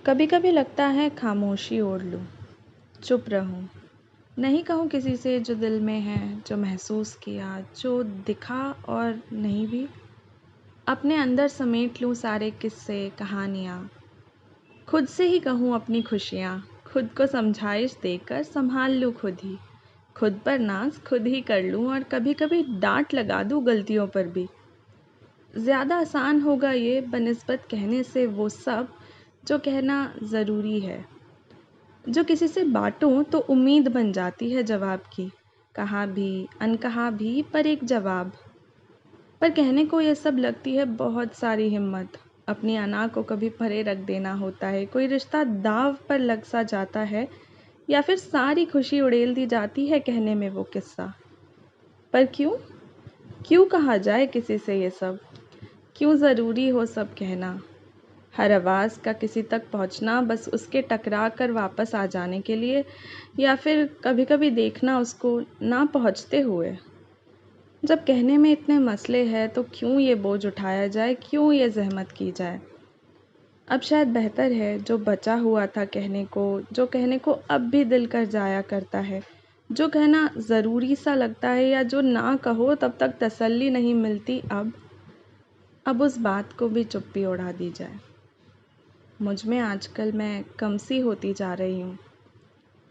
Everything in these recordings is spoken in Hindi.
कभी कभी लगता है खामोशी ओढ़ लूं, चुप रहूं, नहीं कहूं किसी से जो दिल में है, जो महसूस किया, जो दिखा और नहीं भी। अपने अंदर समेट लूं सारे किस्से कहानियां, खुद से ही कहूं अपनी खुशियां, खुद को समझाइश देकर संभाल लूं खुद ही, खुद पर नाज खुद ही कर लूं और कभी कभी डांट लगा दूं गलतियों पर भी। ज़्यादा आसान होगा ये बनिस्बत कहने से वो सब जो कहना ज़रूरी है। जो किसी से बांटूं तो उम्मीद बन जाती है जवाब की, कहा भी अनकहा भी पर एक जवाब। पर कहने को ये सब लगती है बहुत सारी हिम्मत। अपनी अना को कभी परे रख देना होता है, कोई रिश्ता दाव पर लग सा जाता है, या फिर सारी खुशी उड़ेल दी जाती है कहने में वो किस्सा। पर क्यों क्यों कहा जाए किसी से ये सब? क्यों ज़रूरी हो सब कहना? हर आवाज़ का किसी तक पहुंचना बस उसके टकरा कर वापस आ जाने के लिए, या फिर कभी कभी देखना उसको ना पहुंचते हुए। जब कहने में इतने मसले हैं तो क्यों ये बोझ उठाया जाए, क्यों ये जहमत की जाए? अब शायद बेहतर है जो बचा हुआ था कहने को, जो कहने को अब भी दिल कर जाया करता है, जो कहना ज़रूरी सा लगता है, या जो ना कहो तब तक तसल्ली नहीं मिलती। अब उस बात को भी चुप्पी ओढ़ा दी जाए। मुझ में आजकल मैं कम सी होती जा रही हूँ,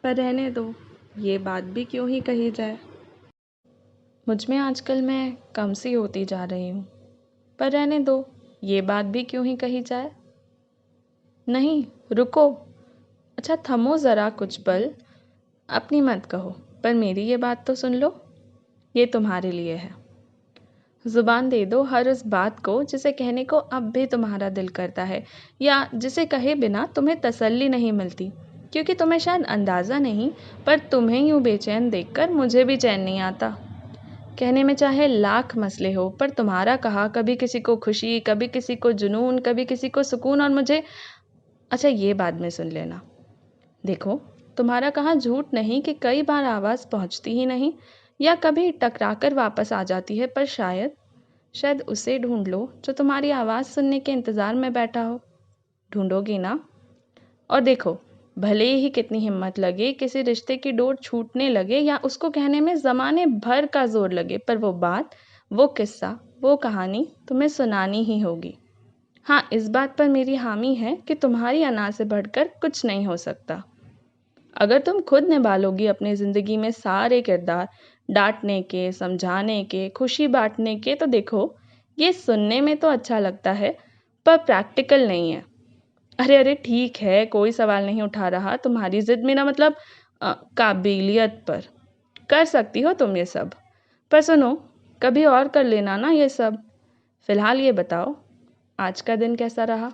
पर रहने दो, ये बात भी क्यों ही कही जाए। मुझ में आजकल मैं कम सी होती जा रही हूँ, पर रहने दो, ये बात भी क्यों ही कही जाए। नहीं, रुको, अच्छा थमो ज़रा कुछ पल, अपनी मत कहो, पर मेरी ये बात तो सुन लो, ये तुम्हारे लिए है। ज़ुबान दे दो हर उस बात को जिसे कहने को अब भी तुम्हारा दिल करता है, या जिसे कहे बिना तुम्हें तसल्ली नहीं मिलती, क्योंकि तुम्हें शायद अंदाज़ा नहीं, पर तुम्हें यूँ बेचैन देखकर मुझे भी चैन नहीं आता। कहने में चाहे लाख मसले हो, पर तुम्हारा कहा कभी किसी को खुशी, कभी किसी को जुनून, कभी किसी को सुकून, और मुझे अच्छा ये बाद में सुन लेना। देखो, तुम्हारा कहा झूठ नहीं कि कई बार आवाज़ पहुँचती ही नहीं, या कभी टकराकर वापस आ जाती है, पर शायद उसे ढूंढ लो जो तुम्हारी आवाज़ सुनने के इंतज़ार में बैठा हो। ढूंढोगी ना? और देखो, भले ही कितनी हिम्मत लगे, किसी रिश्ते की डोर छूटने लगे, या उसको कहने में ज़माने भर का जोर लगे, पर वो बात, वो किस्सा, वो कहानी तुम्हें सुनानी ही होगी। हाँ, इस बात पर मेरी हामी है कि तुम्हारी अना से बढ़कर कुछ नहीं हो सकता। अगर तुम खुद निभा लोगी अपनी ज़िंदगी में सारे किरदार, डांटने के, समझाने के, खुशी बांटने के, तो देखो, ये सुनने में तो अच्छा लगता है, पर प्रैक्टिकल नहीं है। अरे अरे ठीक है, कोई सवाल नहीं उठा रहा तुम्हारी ज़िद, मेरा मतलब काबिलियत पर। कर सकती हो तुम ये सब, पर सुनो, कभी और कर लेना ना ये सब। फ़िलहाल ये बताओ, आज का दिन कैसा रहा?